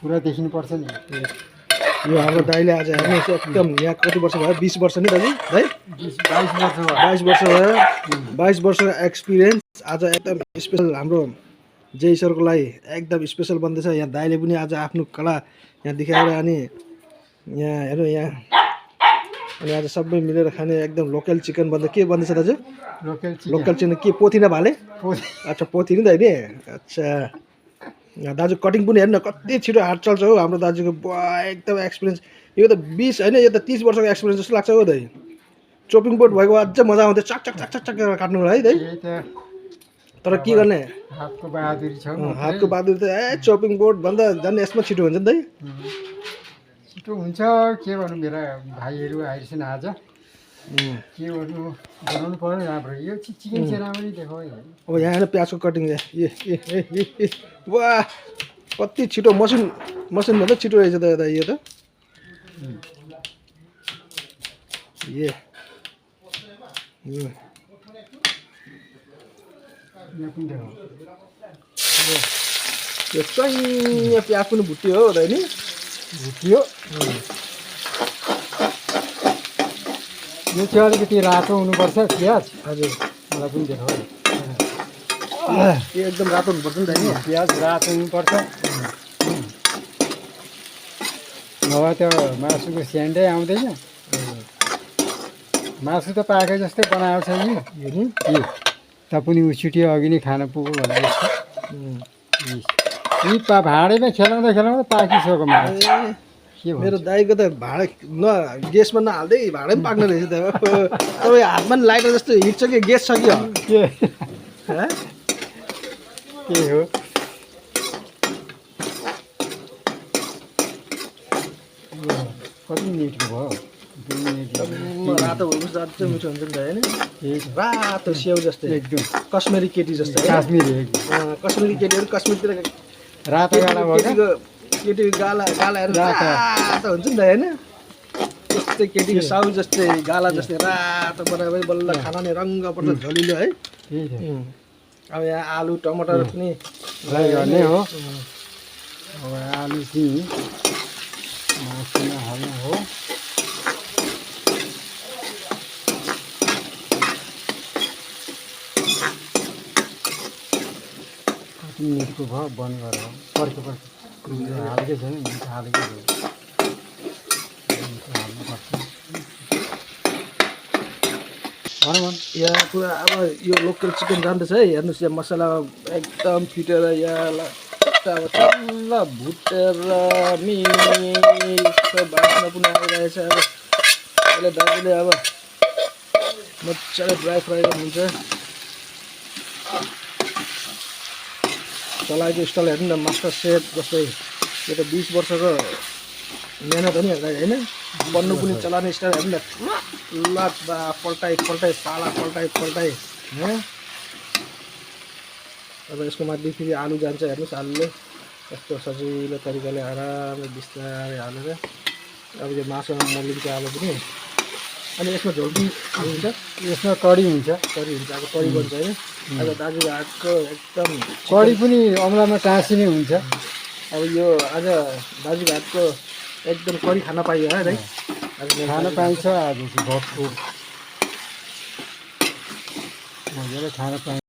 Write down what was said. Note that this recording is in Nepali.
पुरा देखिनुपर्छ नि। यो हाम्रो दाइले आज हेर्नुहोस् एकदम यहाँ कति वर्ष भयो 20 वर्ष नि दाजु है 22 वर्ष भयो। 22 वर्ष भयो 22 वर्षको एक्सपिरियन्स आज एकदम स्पेसल हाम्रो जय सरको लागि एकदम स्पेसल बन्दैछ। यहाँ दाइले पनि आज आफ्नो कला यहाँ देखाएर अनि यहाँ हेर्नु यहाँ अनि आज सबै मिलेर खाने एकदम लोकल चिकन बन्दै के बन्दैछ दाजु लोकल चिकन के पोथी न भाले अच्छा पोथी नि दाइ नि अच्छा यहाँ दाजु कटिङ पनि हेर्नु न कति छिटो हात चल्छ हो हाम्रो दाजुको एकदम एक्सपिरियन्स यो त 20 होइन यो त 30 वर्षको एक्सपिरियन्स जस्तो लाग्छ हो दाइ चोपिङ बोर्ड भएको अझै मजा आउँथ्यो चक चक चक चक चक काट्नु है दाइ तर के गर्ने हातको बहादुरी छ हातको बहादुरी त ए चोपिङ बोर्ड भन्दा झन् यसमा छिटो हुन्छ नि दाइ छिटो हुन्छ के गर्नु मेरा भाइहरू आइरहेछन् आज के गर्नु बनाउनु पर्यो राम्रो यो चिकन चाहिँ राम्ररी देखाऊ है। अब यहाँ हेर्नु प्याजको कटिङ ए वाह कति छिटो मसिनभन्दा छिटो रहेछ त दाइ यो त ए यो चाहिँ प्याज पनि भुट्यो हो दाइ नि भुट्यो यो चाहिँ अलिकति रातो हुनुपर्छ प्याज हजुर मलाई पनि देखाऊ यो एकदम रातो हुनुपर्छ नि दाइ नि प्याज रातो हुनुपर्छ नभए त मासुको स्यान्डै आउँदैन मासु त पाके जस्तै बनाएको छ नि त पनि उछुट्यो अघि नै खान पुग्यो भनेर यी भाँडैमा खेलाउँदा खेलाउँदा पाकिसक्यो मासु के मेरो दाइको त भाँडा ग्यासमा नहाल्दै भाँडै पनि पाक्ने रहेछ त तपाईँ हातमा पनि लाइटर जस्तो हिट छ कि ग्यास छ कि के हो कति मिनटको भयो रातो भएपछि अझै मिठो हुन्छ नि त होइन रातो स्याउ जस्तै एकदम कश्मीरी केटी जस्तै काश्मिरी कश्मीरी केटीहरू कश्मीरतिर रातो गाला केटीको गालाहरू रातो हुन्छ नि त होइन त्यस्तै केटीको साउ जस्तै गाला जस्तै रातो बनाएर बल्ल खाना नै रङ्ग पर्छ झलिलो है अब यहाँ आलु टमाटर पनि गर्ने हो अब आलु चाहिँ मासुमा हाल्नु हो कति मिनटको भयो बन्द गरेर पर्खियो हालेकै छैन मिठो हालेकै छैन यहाँ पुरा अब यो लोकल चिकन जाँदैछ है हेर्नुहोस् यहाँ मसला एकदम फिटेर यहाँ अब चल्ल भुटेर मिठो बास्ना पनि आइरहेछ अब अहिले दाजुले अब मजाले ड्राई फ्राई गर्नुहुन्छ चलाएको स्टाइल हेर्नु न मास्टर सेफ जस्तै यो त 20 वर्षको मेहनत हो नि होइन बन्नु पनि चलाउने स्टाइल हेर्नु न लट बा पल्टाइ पाला पल्टाइ अब यसको माथि फेरि आलु जान्छ हेर्नुहोस् आलुले कस्तो सजिलो तरिकाले आरामले बिस्तारै हालेर अब यो मासुमा मोलिन्छ आलु पनि अनि यसमा झोल पनि हुन्छ यसमा कडी हुन्छ अब कडी बन्छ होइन अब दाजुको हातको एकदम कडी पनि औँलामा टाँसिने हुन्छ अब यो आज दाजुको हातको एकदम कडी खान पाइयो है दाइ खान पाइन्छ आज भरपुर मजाले खान पाइन्छ।